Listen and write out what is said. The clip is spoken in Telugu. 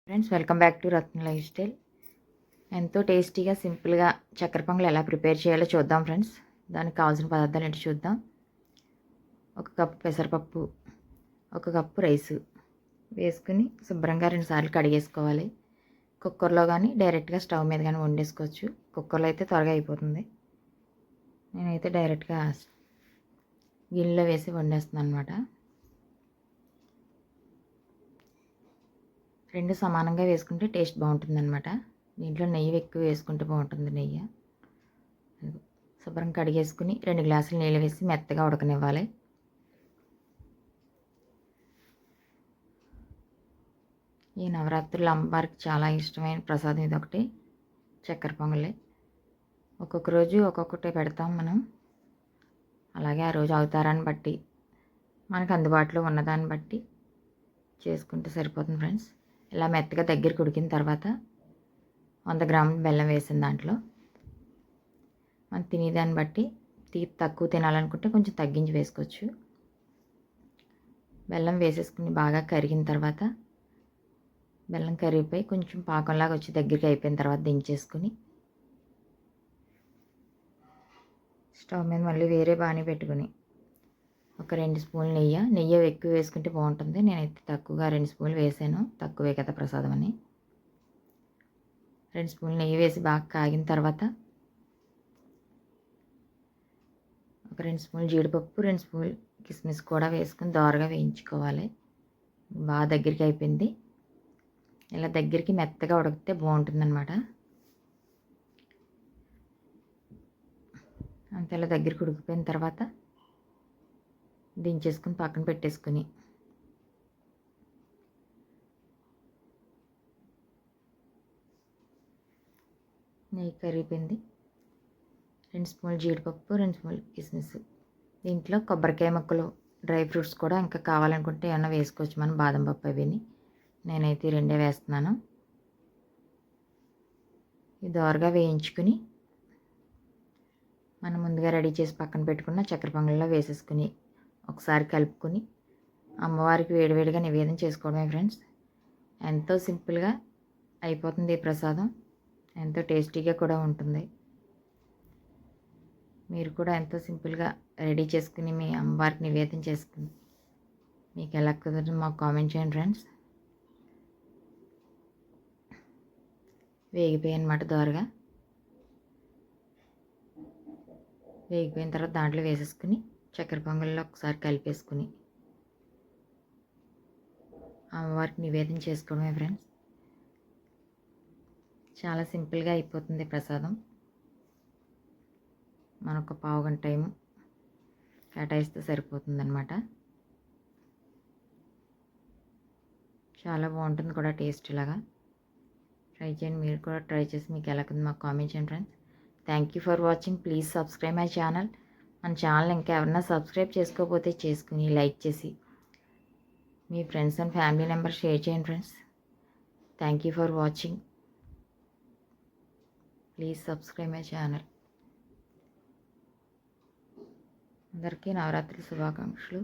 Friends, welcome back to Ratna life style. ఎంతో టేస్టీగా సింపుల్గా చక్కెర పొంగల్ ఎలా ప్రిపేర్ చేయాలో చూద్దాం ఫ్రెండ్స్. దానికి కావాల్సిన పదార్థాలు ఏంటి చూద్దాం. 1 కప్పు పెసరపప్పు, 1 కప్పు రైసు వేసుకుని శుభ్రంగా 2 సార్లు కడిగేసుకోవాలి. కుక్కర్లో కానీ డైరెక్ట్గా స్టవ్ మీద కానీ వండేసుకోవచ్చు. కుక్కర్లో అయితే త్వరగా అయిపోతుంది. నేనైతే డైరెక్ట్గా గిన్నెలో వేసి వండేస్తున్నాను అనమాట. 2 సమానంగా వేసుకుంటే టేస్ట్ బాగుంటుందన్నమాట. దీంట్లో నెయ్యి ఎక్కువ వేసుకుంటే బాగుంటుంది. నెయ్యి శుభ్రం కడిగేసుకుని 2 గ్లాసులు నీళ్ళు వేసి మెత్తగా ఉడకనివ్వాలి. ఈ నవరాత్రులు అమ్మవారికి చాలా ఇష్టమైన ప్రసాదం ఇదొకటి, చక్కెర పొంగలి. ఒక్కొక్క రోజు ఒక్కొక్కటి పెడతాం మనం. అలాగే ఆ రోజు అవతారాన్ని బట్టి మనకు అందుబాటులో ఉన్నదాన్ని బట్టి చేసుకుంటే సరిపోతుంది ఫ్రెండ్స్. ఇలా మెత్తగా దగ్గరికి ఉడికిన తర్వాత 100 గ్రాముల బెల్లం వేసిన దాంట్లో మనం తినేదాన్ని బట్టి తీపి తక్కువ తినాలనుకుంటే కొంచెం తగ్గించి వేసుకోవచ్చు. బెల్లం వేసేసుకుని బాగా కరిగిన తర్వాత బెల్లం కరిగిపోయి కొంచెం పాకంలాగా వచ్చి దగ్గరికి అయిపోయిన తర్వాత దించేసుకుని స్టవ్ మీద మళ్ళీ వేరే బాణీ పెట్టుకుని ఒక 2 స్పూన్లు నెయ్యి ఎక్కువ వేసుకుంటే బాగుంటుంది. నేనైతే తక్కువగా 2 స్పూన్లు వేసాను, తక్కువే కదా ప్రసాదం అని. 2 స్పూన్లు నెయ్యి వేసి బాగా కాగిన తర్వాత ఒక 2 స్పూన్లు జీడిపప్పు, 2 స్పూన్లు కిస్మిస్ కూడా వేసుకుని దోరగా వేయించుకోవాలి. బాగా దగ్గరికి అయిపోయింది. ఇలా దగ్గరికి మెత్తగా ఉడికితే బాగుంటుందన్నమాట. అంతే ఇలా దగ్గరికి ఉడికిపోయిన తర్వాత దించేసుకుని పక్కన పెట్టేసుకుని నెయ్యి కరిగిపోయింది. 2 స్పూన్లు జీడిపప్పు, 2 స్పూన్లు కిస్మిస్. దీంట్లో కొబ్బరికాయ ముక్కలు, డ్రై ఫ్రూట్స్ కూడా ఇంకా కావాలనుకుంటే ఏమన్నా వేసుకోవచ్చు మనం, బాదం పప్పు అవిని. నేనైతే 2 వేస్తున్నాను. ఇది దోరగా వేయించుకుని మనం ముందుగా రెడీ చేసి పక్కన పెట్టుకున్న చక్కెర పొంగల్లో వేసేసుకుని ఒకసారి కలుపుకొని అమ్మవారికి వేడివేడిగా నివేదన చేసుకోవడమే ఫ్రెండ్స్. ఎంతో సింపుల్గా అయిపోతుంది ఈ ప్రసాదం. ఎంతో టేస్టీగా కూడా ఉంటుంది. మీరు కూడా ఎంతో సింపుల్గా రెడీ చేసుకుని మీ అమ్మవారికి నివేదన చేసుకుని మీకు ఎలా కుదరదు మాకు కామెంట్ చేయండి ఫ్రెండ్స్. వేగిపోయాయి అన్నమాట. దోరగా వేగిపోయిన తర్వాత దాంట్లో వేసేసుకుని చక్కెర పొంగల్లో ఒకసారి కలిపేసుకుని అమ్మవారికి నివేదన చేసుకోవడమే ఫ్రెండ్స్. చాలా సింపుల్గా అయిపోతుంది ప్రసాదం. మనొక పావుగంట టైం కేటాయిస్తే సరిపోతుందన్నమాట. చాలా బాగుంటుంది కూడా టేస్ట్. ఇలాగా ట్రై చేయండి. మీరు కూడా ట్రై చేసి మీకు ఎలా ఉంది మాకు కామెంట్ చేయండి friends. Thank you for watching. Please subscribe my channel. మన ఛానల్ ఇంకా ఎవరన్నా సబ్స్క్రైబ్ చేసుకోకపోతే చేసుకుని లైక్ చేసి మీ friends and family members share చేయండి friends. Thank you for watching. Please subscribe my channel. అందరికీ నవరాత్రి శుభాకాంక్షలు.